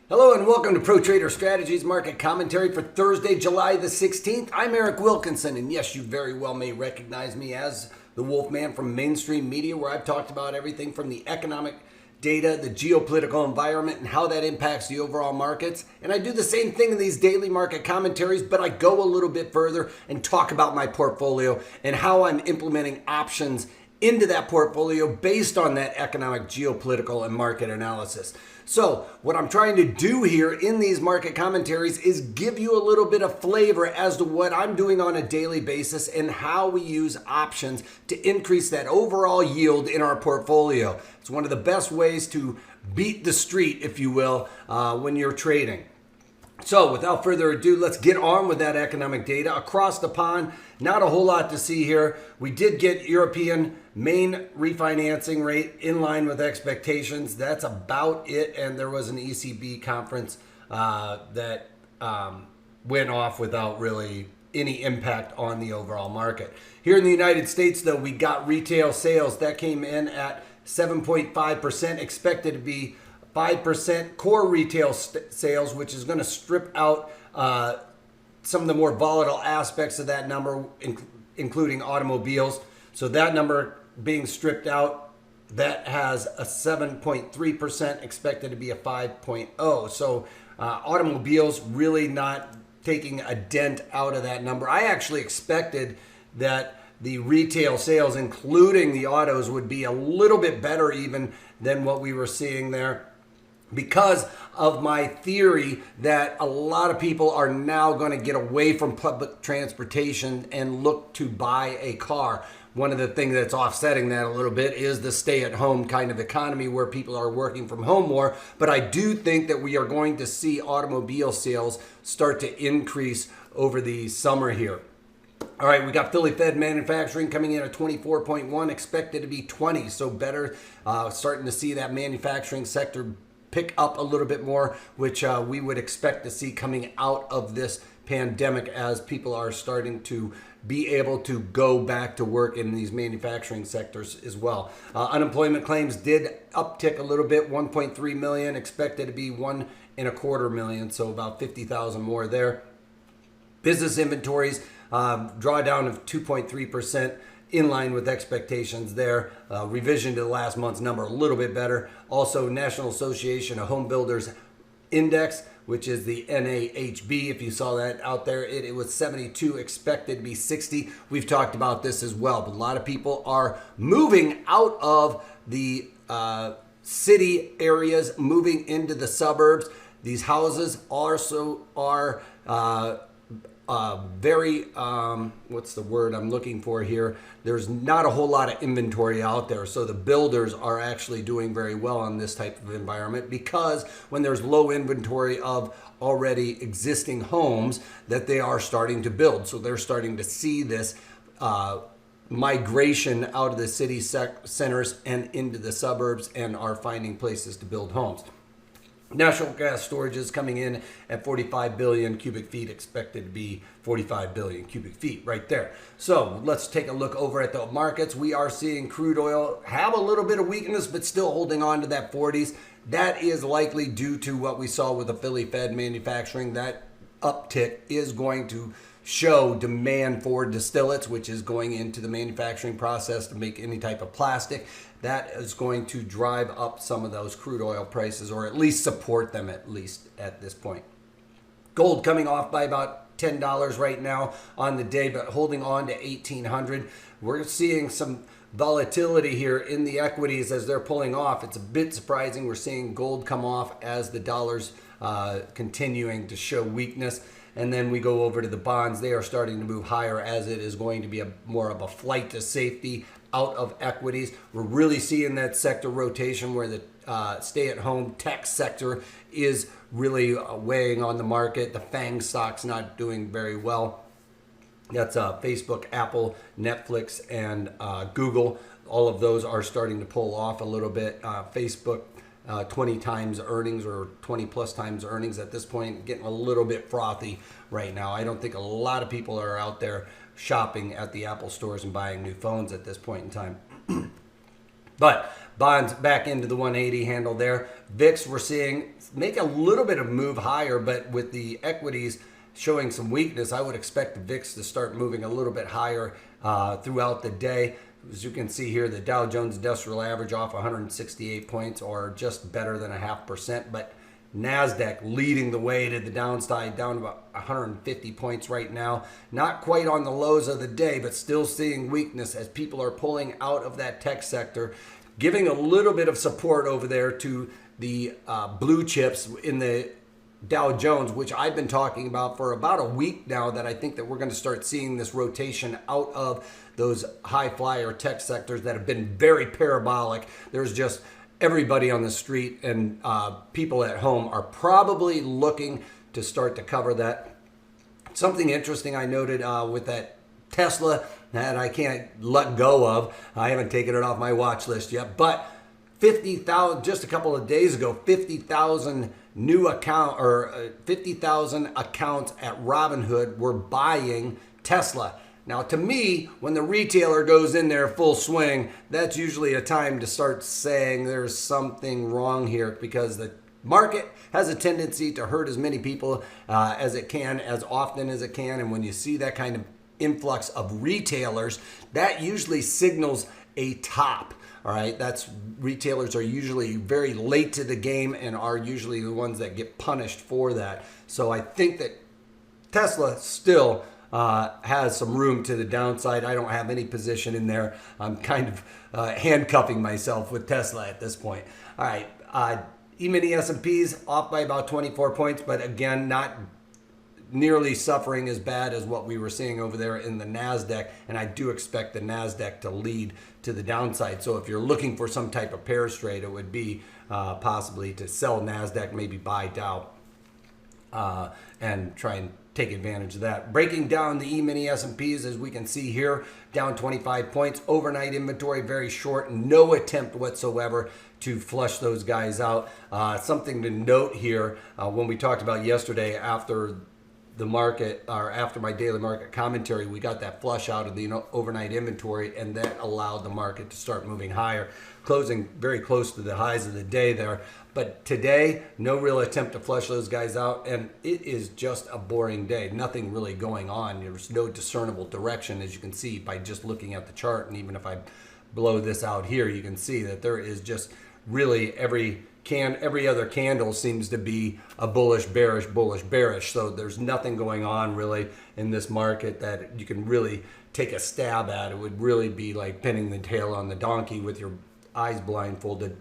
Hello and welcome to Pro Trader Strategies Market Commentary for Thursday, July the 16th. I'm Eric Wilkinson, and yes, you very well may recognize me as the Wolfman from mainstream media, where I've talked about everything from the economic data, the geopolitical environment, and how that impacts the overall markets. And I do the same thing in these daily market commentaries, but I go a little bit further and talk about my portfolio and how I'm implementing options into that portfolio based on that economic, geopolitical, and market analysis. So what I'm trying to do here in these market commentaries is give you a little bit of flavor as to what I'm doing on a daily basis and how we use options to increase that overall yield in our portfolio. It's one of the best ways to beat the street, if you will, when you're trading. So without further ado, let's get on with that economic data. Across the pond, not a whole lot to see here. We did get European main refinancing rate in line with expectations. That's about it. And there was an ECB conference that went off without really any impact on the overall market. Here in the United States, though, we got retail sales. That came in at 7.5%, expected to be 5% core retail sales, which is going to strip out some of the more volatile aspects of that number, including automobiles. So that number being stripped out, that has a 7.3%, expected to be a 5.0. So automobiles really not taking a dent out of that number. I actually expected that the retail sales, including the autos, would be a little bit better even than what we were seeing there, because of my theory that a lot of people are now going to get away from public transportation and look to buy a car. One of the things that's offsetting that a little bit is the stay-at-home kind of economy where people are working from home more. But I do think that we are going to see automobile sales start to increase over the summer here. All right, we got Philly Fed manufacturing coming in at 24.1, expected to be 20. So better, starting to see that manufacturing sector pick up a little bit more, which we would expect to see coming out of this pandemic as people are starting to be able to go back to work in these manufacturing sectors as well. Unemployment claims did uptick a little bit, 1.3 million, expected to be 1.25 million, so about 50,000 more there. Business inventories, drawdown of 2.3%. In line with expectations there. Revision to the last month's number a little bit better. Also, National Association of Home Builders Index, which is the NAHB, if you saw that out there, it was 72, expected to be 60. We've talked about this as well, but a lot of people are moving out of the city areas, moving into the suburbs. These houses also are very, what's the word I'm looking for here? There's not a whole lot of inventory out there. So the builders are actually doing very well on this type of environment, because when there's low inventory of already existing homes, that they are starting to build. So they're starting to see this migration out of the city centers and into the suburbs, and are finding places to build homes. Natural gas storage is coming in at 45 billion cubic feet, expected to be 45 billion cubic feet right there. So let's take a look over at the markets. We are seeing crude oil have a little bit of weakness, but still holding on to that 40s. That is likely due to what we saw with the Philly Fed manufacturing. That uptick is going to show demand for distillates, which is going into the manufacturing process to make any type of plastic. That is going to drive up some of those crude oil prices, or at least support them, at least at this point. Gold coming off by about $10 right now on the day, but holding on to 1,800. We're seeing some volatility here in the equities as they're pulling off. It's a bit surprising. We're seeing gold come off as the dollar's continuing to show weakness. And then we go over to the bonds. They are starting to move higher, as it is going to be more of a flight to safety out of equities. We're really seeing that sector rotation where the stay-at-home tech sector is really weighing on the market. The FANG stock's not doing very well. That's Facebook, Apple, Netflix, and Google. All of those are starting to pull off a little bit. Facebook, 20 times earnings, or 20 plus times earnings at this point, getting a little bit frothy right now. I don't think a lot of people are out there shopping at the Apple stores and buying new phones at this point in time. But Bonds back into the 180 handle there. VIX we're seeing make a little bit of move higher, but with the equities showing some weakness, I would expect the VIX to start moving a little bit higher throughout the day. As you can see here, the Dow Jones Industrial Average off 168 points, or just better than 0.5%. But NASDAQ leading the way to the downside, down about 150 points right now. Not quite on the lows of the day, but still seeing weakness as people are pulling out of that tech sector, giving a little bit of support over there to the blue chips in the Dow Jones, which I've been talking about for about a week now, that I think that we're going to start seeing this rotation out of those high flyer tech sectors that have been very parabolic. There's just everybody on the street, and people at home are probably looking to start to cover that. Something interesting I noted with that Tesla that I can't let go of. I haven't taken it off my watch list yet, but 50,000, just a couple of days ago, 50,000 new account, or 50,000 accounts at Robinhood were buying Tesla. Now, to me, when the retailer goes in there full swing, that's usually a time to start saying there's something wrong here, because the market has a tendency to hurt as many people as it can, as often as it can. And when you see that kind of influx of retailers, that usually signals a top. All right, retailers are usually very late to the game and are usually the ones that get punished for that. So I think that Tesla still has some room to the downside. I don't have any position in there. I'm kind of handcuffing myself with Tesla at this point. All right, E-mini S&Ps off by about 24 points, but again, not nearly suffering as bad as what we were seeing over there in the NASDAQ, and I do expect the NASDAQ to lead to the downside. So if you're looking for some type of pairs trade, it would be possibly to sell NASDAQ, maybe buy Dow, and try and take advantage of that. Breaking down the E-mini S&Ps, as we can see here, down 25 points. Overnight inventory very short, no attempt whatsoever to flush those guys out. Something to note here, when we talked about yesterday after the market, or after my daily market commentary, we got that flush out of the overnight inventory, and that allowed the market to start moving higher, closing very close to the highs of the day there. But today, no real attempt to flush those guys out, and it is just a boring day. Nothing really going on. There's no discernible direction, as you can see by just looking at the chart. And even if I blow this out here, you can see that there is just really every other candle seems to be a bullish, bearish, bullish, bearish. So there's nothing going on really in this market that you can really take a stab at. It would really be like pinning the tail on the donkey with your eyes blindfolded.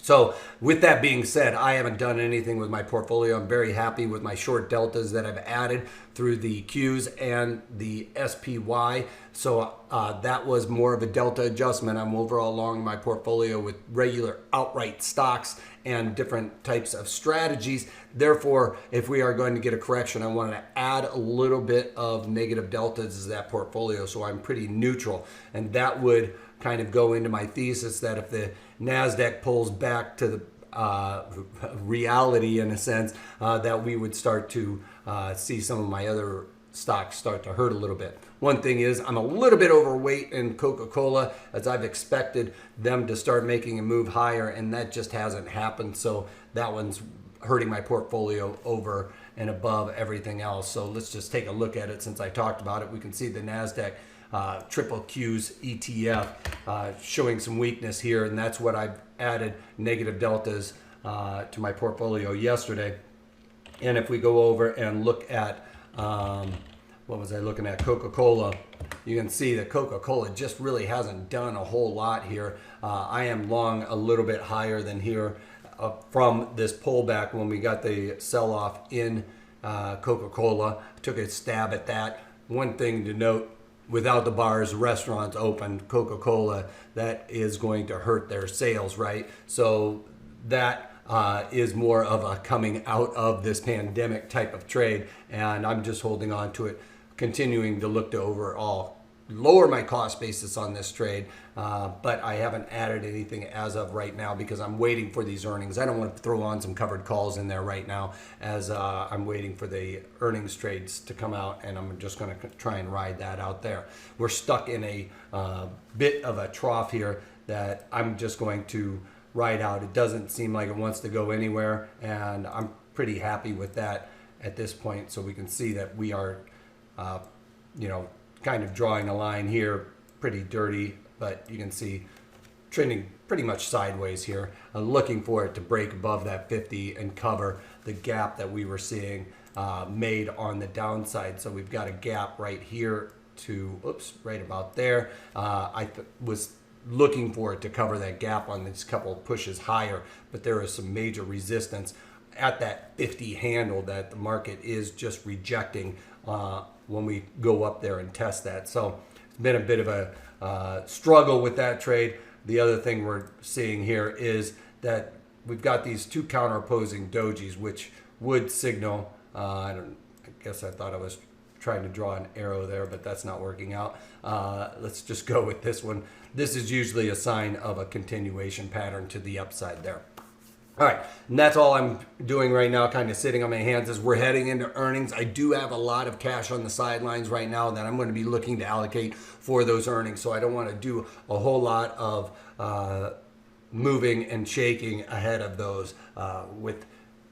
So with that being said, I haven't done anything with my portfolio. I'm very happy with my short deltas that I've added through the Qs and the SPY. So that was more of a delta adjustment. I'm overall long my portfolio with regular outright stocks and different types of strategies. Therefore, if we are going to get a correction, I want to add a little bit of negative deltas to that portfolio, so I'm pretty neutral. And that would kind of go into my thesis that if the NASDAQ pulls back to the reality, in a sense, that we would start to see some of my other stocks start to hurt a little bit. One thing is, I'm a little bit overweight in Coca-Cola, as I've expected them to start making a move higher, and that just hasn't happened. So that one's hurting my portfolio over and above everything else. So let's just take a look at it. Since I talked about it, we can see the NASDAQ triple Q's ETF showing some weakness here, and that's what I've added negative deltas to my portfolio yesterday. And if we go over and look at what was I looking at? Coca-Cola. You can see that Coca-Cola just really hasn't done a whole lot here. I am long a little bit higher than here from this pullback when we got the sell-off in Coca-Cola. Took a stab at that. One thing to note, without the bars, restaurants open, Coca-Cola, that is going to hurt their sales, right? So that is more of a coming out of this pandemic type of trade, and I'm just holding on to it, continuing to look to overall lower my cost basis on this trade, but I haven't added anything as of right now because I'm waiting for these earnings. I don't want to throw on some covered calls in there right now, as I'm waiting for the earnings trades to come out, and I'm just going to try and ride that out there. We're stuck in a bit of a trough here that I'm just going to ride out. It doesn't seem like it wants to go anywhere, and I'm pretty happy with that at this point. So we can see that we are, kind of drawing a line here, pretty dirty, but you can see trending pretty much sideways here. Looking for it to break above that 50 and cover the gap that we were seeing made on the downside. So we've got a gap right here to, right about there. I was looking for it to cover that gap on these couple of pushes higher, but there is some major resistance at that 50 handle that the market is just rejecting when we go up there and test that. So it's been a bit of a struggle with that trade. The other thing we're seeing here is that we've got these two counter-opposing dojis, which would signal, I guess I thought I was trying to draw an arrow there, but that's not working out. Let's just go with this one. This is usually a sign of a continuation pattern to the upside there. All right, and that's all I'm doing right now, kind of sitting on my hands as we're heading into earnings. I do have a lot of cash on the sidelines right now that I'm going to be looking to allocate for those earnings, so I don't want to do a whole lot of moving and shaking ahead of those with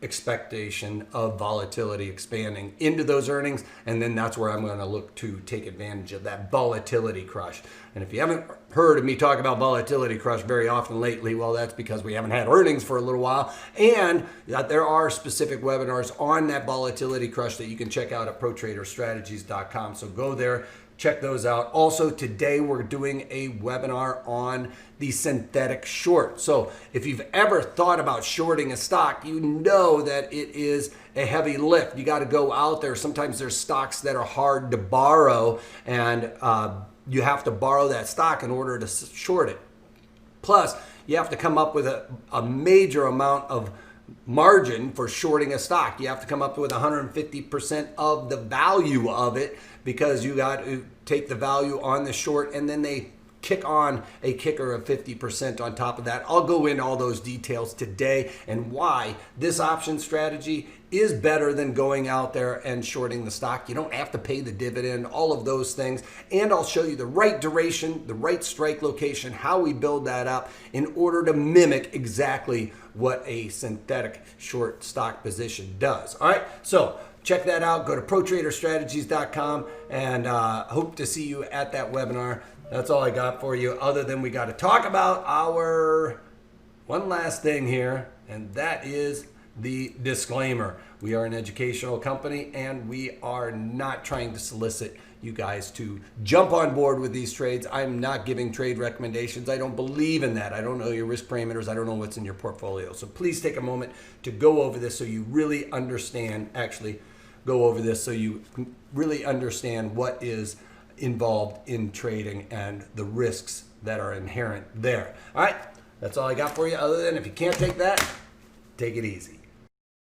expectation of volatility expanding into those earnings, and then that's where I'm going to look to take advantage of that volatility crush. And if you haven't heard of me talk about volatility crush very often lately, well, that's because we haven't had earnings for a little while, and that there are specific webinars on that volatility crush that you can check out at protraderstrategies.com. So go there, check those out. Also, today we're doing a webinar on the synthetic short. So if you've ever thought about shorting a stock, you know that it is a heavy lift. You got to go out there. Sometimes there's stocks that are hard to borrow, and you have to borrow that stock in order to short it. Plus, you have to come up with a major amount of margin for shorting a stock. You have to come up with 150% of the value of it, because you got to take the value on the short, and then they kick on a kicker of 50% on top of that. I'll go into all those details today and why this option strategy is better than going out there and shorting the stock. You don't have to pay the dividend, all of those things. And I'll show you the right duration, the right strike location, how we build that up in order to mimic exactly what a synthetic short stock position does. All right, so check that out. Go to protraderstrategies.com, and hope to see you at that webinar. That's all I got for you, other than we got to talk about our one last thing here, and that is the disclaimer. We are an educational company, and we are not trying to solicit you guys to jump on board with these trades. I'm not giving trade recommendations. I don't believe in that. I don't know your risk parameters. I don't know what's in your portfolio. So please take a moment to go over this so you really understand, so you really understand what is involved in trading and the risks that are inherent there. All right, that's all I got for you, other than if you can't take that, take it easy.